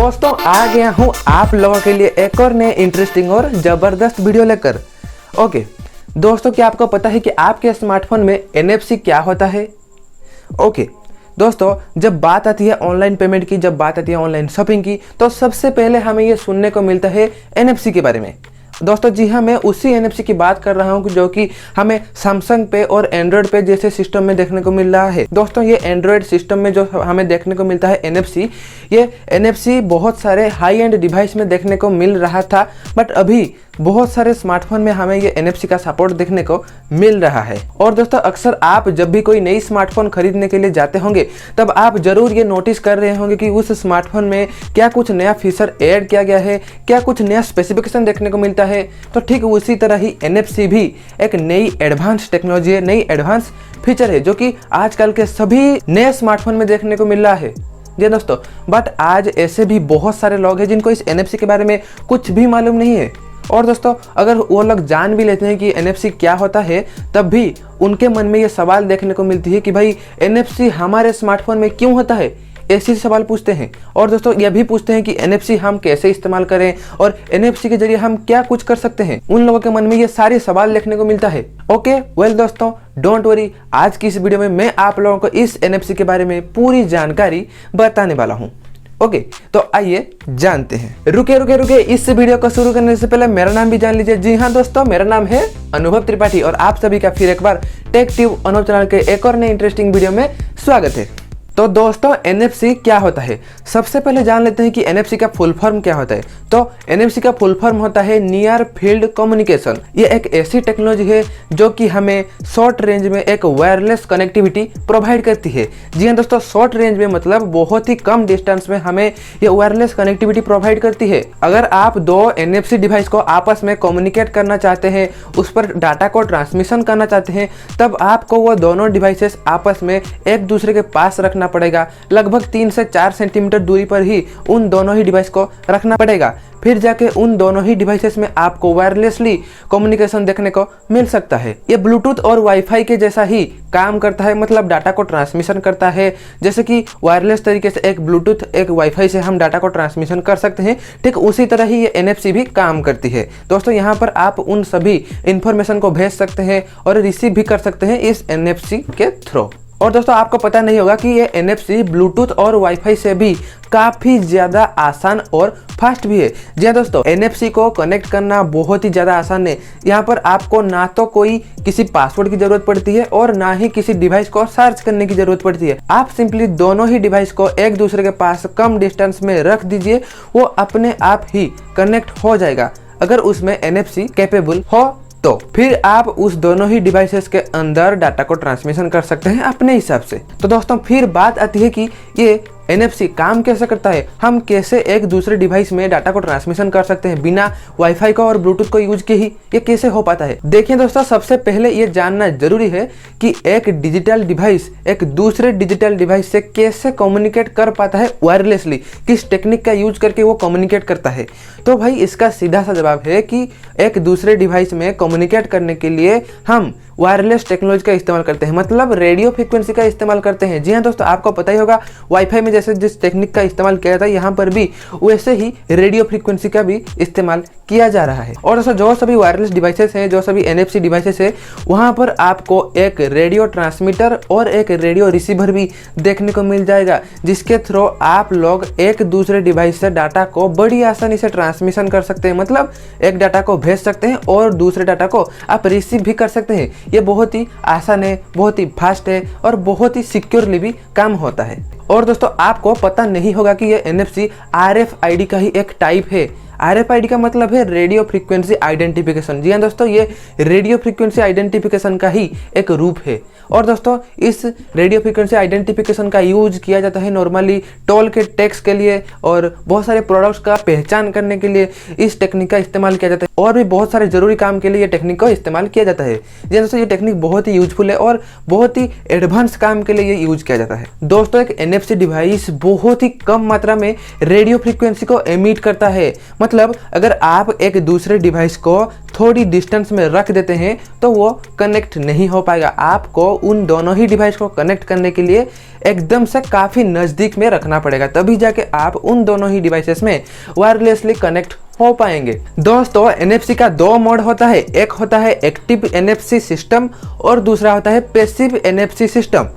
दोस्तों आ गया हूँ आप लोगों के लिए एक और नए इंटरेस्टिंग और ज़बरदस्त वीडियो लेकर। ओके दोस्तों, क्या आपको पता है कि आपके स्मार्टफोन में NFC क्या होता है? ओके दोस्तों, जब बात आती है ऑनलाइन पेमेंट की, जब बात आती है ऑनलाइन शॉपिंग की, तो सबसे पहले हमें ये सुनने को मिलता है NFC के बारे में। दोस्तों जी हाँ, मैं उसी NFC की बात कर रहा हूँ जो कि हमें सैमसंग पे और एंड्रॉयड पे जैसे सिस्टम में देखने को मिल रहा है। दोस्तों ये एंड्रॉयड सिस्टम में जो हमें देखने को मिलता है NFC, ये NFC बहुत सारे हाई एंड डिवाइस में देखने को मिल रहा था, बट अभी बहुत सारे स्मार्टफोन में हमें ये NFC का सपोर्ट देखने को मिल रहा है। और दोस्तों अक्सर आप जब भी कोई नई स्मार्टफोन खरीदने के लिए जाते होंगे, तब आप जरूर ये नोटिस कर रहे होंगे कि उस स्मार्टफोन में क्या कुछ नया फीचर ऐड किया गया है, क्या कुछ नया स्पेसिफिकेशन देखने को मिलता है। तो ठीक उसी तरह ही NFC भी एक नई एडवांस टेक्नोलॉजी है, नई एडवांस फीचर है जो कि आजकल के सभी नए स्मार्टफोन में देखने को मिल रहा है। जी दोस्तों, बट आज ऐसे भी बहुत सारे लोग हैं जिनको इस NFC के बारे में कुछ भी मालूम नहीं है। और दोस्तों अगर वो लोग जान भी लेते हैं कि NFC क्या होता है, तब भी उनके मन में ये सवाल देखने को मिलती है कि भाई NFC हमारे स्मार्टफोन में क्यों होता है, ऐसे सवाल पूछते हैं। और दोस्तों यह भी पूछते हैं कि NFC हम कैसे इस्तेमाल करें और NFC के जरिए हम क्या कुछ कर सकते हैं। उन लोगों के मन में ये सारे सवाल देखने को मिलता है। ओके वेल दोस्तों, डोंट वरी, आज की इस वीडियो में मैं आप लोगों को इस NFC के बारे में पूरी जानकारी बताने वाला हूँ। ओके तो आइए जानते हैं। रुके इस वीडियो को शुरू करने से पहले मेरा नाम भी जान लीजिए। जी हाँ दोस्तों, मेरा नाम है अनुभव त्रिपाठी और आप सभी का फिर एक बार टेक ट्यूब अनुभव चैनल के एक और नए इंटरेस्टिंग वीडियो में स्वागत है। तो दोस्तों NFC क्या होता है, सबसे पहले जान लेते हैं कि NFC का फुल फॉर्म क्या होता है। तो NFC का फुल फॉर्म होता है नियर फील्ड कम्युनिकेशन। ये एक ऐसी टेक्नोलॉजी है जो कि हमें शॉर्ट रेंज में एक वायरलेस कनेक्टिविटी प्रोवाइड करती है। जी हाँ दोस्तों, शॉर्ट रेंज में मतलब बहुत ही कम डिस्टेंस में हमें ये वायरलेस कनेक्टिविटी प्रोवाइड करती है। अगर आप दो NFC डिवाइस को आपस में कम्युनिकेट करना चाहते हैं, उस पर डाटा को ट्रांसमिशन करना चाहते हैं, तब आपको वो दोनों डिवाइसेस आपस में एक दूसरे के पास रखना पड़ेगा। लगभग 3 से 4 सेंटीमीटर दूरी पर ही उन दोनों ही डिवाइस को रखना पड़ेगा, फिर जाके उन दोनों ही डिवाइसेस में आपको वायरलेसली कम्युनिकेशन देखने को मिल सकता है। ये ब्लूटूथ और वाईफाई के जैसा ही काम करता है, मतलब डाटा को ट्रांसमिशन करता है। जैसे कि वायरलेस तरीके से एक ब्लूटूथ एक वाईफाई से हम डाटा को ट्रांसमिशन कर सकते हैं, ठीक उसी तरह ही ये NFC भी काम करती है। दोस्तों यहाँ पर आप उन सभी इंफॉर्मेशन को भेज सकते हैं और रिसीव भी कर सकते हैं इस NFC के थ्रू। और दोस्तों आपको पता नहीं होगा कि ये NFC ब्लूटूथ और वाईफाई से भी काफ़ी ज़्यादा आसान और फास्ट भी है। जी हाँ दोस्तों, NFC को कनेक्ट करना बहुत ही ज़्यादा आसान है। यहाँ पर आपको ना तो कोई किसी पासवर्ड की ज़रूरत पड़ती है और ना ही किसी डिवाइस को सर्च करने की ज़रूरत पड़ती है। आप सिंपली दोनों ही डिवाइस को एक दूसरे के पास कम डिस्टेंस में रख दीजिए, वो अपने आप ही कनेक्ट हो जाएगा। अगर उसमें NFC कैपेबल हो तो फिर आप उस दोनों ही डिवाइसेस के अंदर डाटा को ट्रांसमिशन कर सकते हैं अपने हिसाब से। तो दोस्तों फिर बात आती है कि ये NFC काम कैसे करता है, हम कैसे एक दूसरे डिवाइस में डाटा को ट्रांसमिशन कर सकते हैं बिना वाईफाई का और ब्लूटूथ को यूज किए ही ये कैसे हो पाता है। देखिए दोस्तों, सबसे पहले ये जानना जरूरी है कि एक डिजिटल डिवाइस एक दूसरे डिजिटल डिवाइस से कैसे कम्युनिकेट कर पाता है वायरलेसली, किस टेक्निक का यूज करके वो कम्युनिकेट करता है। तो भाई इसका सीधा सा जवाब है कि एक दूसरे डिवाइस में कम्युनिकेट करने के लिए हम वायरलेस टेक्नोलॉजी का इस्तेमाल करते हैं, मतलब रेडियो फ्रीक्वेंसी का इस्तेमाल करते हैं। जी हाँ दोस्तों, आपको पता ही होगा वाईफाई में जैसे जिस टेक्निक का इस्तेमाल किया जाता है, यहाँ पर भी वैसे ही रेडियो फ्रीक्वेंसी का भी इस्तेमाल किया जा रहा है। और दोस्तों जो सभी वायरलेस डिवाइसेस हैं, जो सभी NFC डिवाइसेस है, वहाँ पर आपको एक रेडियो ट्रांसमीटर और एक रेडियो रिसीवर भी देखने को मिल जाएगा, जिसके थ्रू आप लोग एक दूसरे डिवाइस से डाटा को बड़ी आसानी से ट्रांसमिशन कर सकते हैं। मतलब एक डाटा को भेज सकते हैं और दूसरे डाटा को आप रिसीव भी कर सकते हैं। ये बहुत ही आसान है, बहुत ही फास्ट है और बहुत ही सिक्योरली भी काम होता है। और दोस्तों आपको पता नहीं होगा कि ये NFC RFID का ही एक टाइप है। RFID का मतलब है रेडियो फ्रीक्वेंसी आइडेंटिफिकेशन। जी हाँ दोस्तों, ये रेडियो फ्रीक्वेंसी आइडेंटिफिकेशन का ही एक रूप है। और दोस्तों इस रेडियो फ्रीक्वेंसी आइडेंटिफिकेशन का यूज किया जाता है नॉर्मली टोल के टैक्स के लिए और बहुत सारे प्रोडक्ट्स का पहचान करने के लिए इस टेक्निक का इस्तेमाल किया जाता है, और भी बहुत सारे जरूरी काम के लिए ये टेक्निक का इस्तेमाल किया जाता है। जी दोस्तों, ये टेक्निक बहुत ही यूजफुल है और बहुत ही एडवांस काम के लिए ये यूज किया जाता है। दोस्तों एक NFC डिवाइस बहुत ही कम मात्रा में रेडियो फ्रीक्वेंसी को एमिट करता है, मतलब अगर आप एक दूसरे डिवाइस को थोड़ी डिस्टेंस में रख देते हैं तो वो कनेक्ट नहीं हो पाएगा। आपको उन दोनों ही डिवाइस को कनेक्ट करने के लिए एकदम से काफ़ी नज़दीक में रखना पड़ेगा, तभी जाके आप उन दोनों ही डिवाइसेस में वायरलेसली कनेक्ट हो पाएंगे। दोस्तों NFC का दो मोड होता है, एक होता है एक्टिव NFC सिस्टम और दूसरा होता है पैसिव NFC सिस्टम।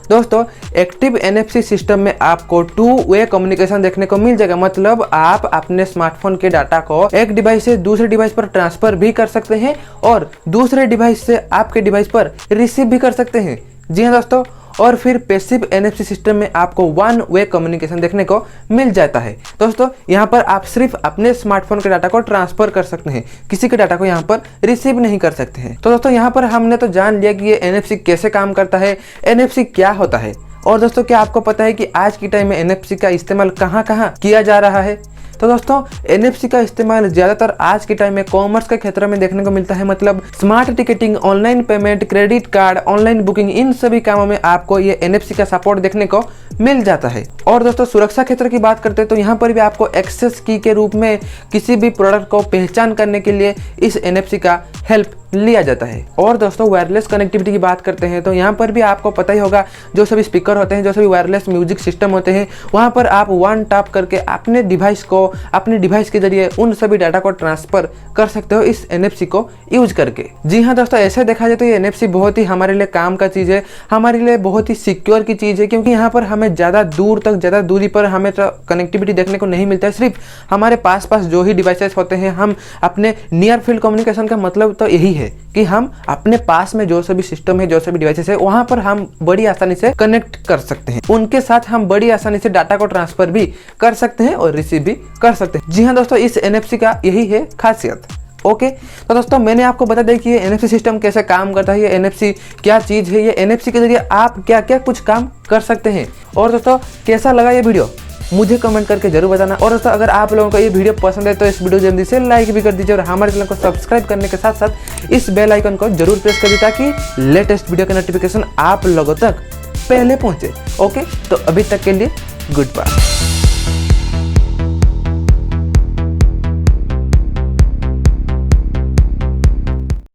दोस्तों एक्टिव NFC सिस्टम में आपको 2 वे कम्युनिकेशन देखने को मिल जाएगा, मतलब आप अपने स्मार्टफोन के डाटा को एक डिवाइस से दूसरे डिवाइस पर ट्रांसफर भी कर सकते हैं और दूसरे डिवाइस से आपके डिवाइस पर रिसीव भी कर सकते हैं। जी हाँ दोस्तों, और फिर पैसिव NFC सिस्टम में आपको 1 वे कम्युनिकेशन देखने को मिल जाता है। दोस्तों यहाँ पर आप सिर्फ अपने स्मार्टफोन के डाटा को ट्रांसफर कर सकते हैं, किसी के डाटा को यहाँ पर रिसीव नहीं कर सकते हैं। तो दोस्तों यहाँ पर हमने तो जान लिया कि ये NFC कैसे काम करता है, NFC क्या होता है। और दोस्तों क्या आपको पता है कि आज की टाइम में NFC का इस्तेमाल कहाँ कहाँ किया जा रहा है? तो दोस्तों NFC का इस्तेमाल ज़्यादातर आज के टाइम में कॉमर्स के क्षेत्र में देखने को मिलता है, मतलब smart ticketing, online payment, credit card, online booking, इन सभी कामों में आपको ये NFC का सपोर्ट देखने को मिल जाता है। और दोस्तों सुरक्षा क्षेत्र की बात करते हैं तो यहाँ पर भी आपको एक्सेस की के रूप में किसी भी प्रोडक्ट को पहचान करने के लिए इस NFC का हेल्प लिया जाता है। और दोस्तों वायरलेस कनेक्टिविटी की बात करते हैं तो यहाँ पर भी आपको पता ही होगा, जो सभी स्पीकर होते हैं, जो सभी वायरलेस म्यूजिक सिस्टम होते हैं, वहाँ पर आप वन टैप करके अपने डिवाइस को, अपने डिवाइस के जरिए उन सभी डाटा को ट्रांसफर कर सकते हो इस NFC को यूज करके। जी हाँ दोस्तों, ऐसे देखा जाए तो ये NFC बहुत ही हमारे लिए काम का चीज़ है, हमारे लिए बहुत ही सिक्योर की चीज़ है, क्योंकि यहाँ पर हमें ज़्यादा दूरी पर हमें तो कनेक्टिविटी देखने को नहीं मिलता है। सिर्फ हमारे पास जो ही डिवाइसेस होते हैं, हम अपने नियर फील्ड कम्युनिकेशन का मतलब तो यही है कि हम अपने पास में जो सभी सिस्टम है, जो सभी डिवाइसेस है, वहां पर हम बड़ी आसानी से कनेक्ट कर सकते हैं, उनके साथ हम बड़ी आसानी से डाटा को ट्रांसफर भी कर सकते हैं और रिसीव भी कर सकते हैं। जी हाँ दोस्तों, इस NFC का यही है खासियत। ओके तो दोस्तों मैंने आपको बता दिया कि ये NFC सिस्टम कैसे काम करता है, ये NFC क्या चीज़ है, ये NFC के जरिए आप क्या क्या कुछ काम कर सकते हैं। और दोस्तों कैसा लगा ये वीडियो मुझे कमेंट करके जरूर बताना। और दोस्तों अगर आप लोगों को ये वीडियो पसंद है तो इस वीडियो जल्दी से लाइक भी कर दीजिए और हमारे चैनल को सब्सक्राइब करने के साथ साथ इस बेल आइकन को जरूर प्रेस कर दीजिए ताकि लेटेस्ट वीडियो का नोटिफिकेशन आप लोगों तक पहले पहुंचे। ओके तो अभी तक के लिए गुड बाय।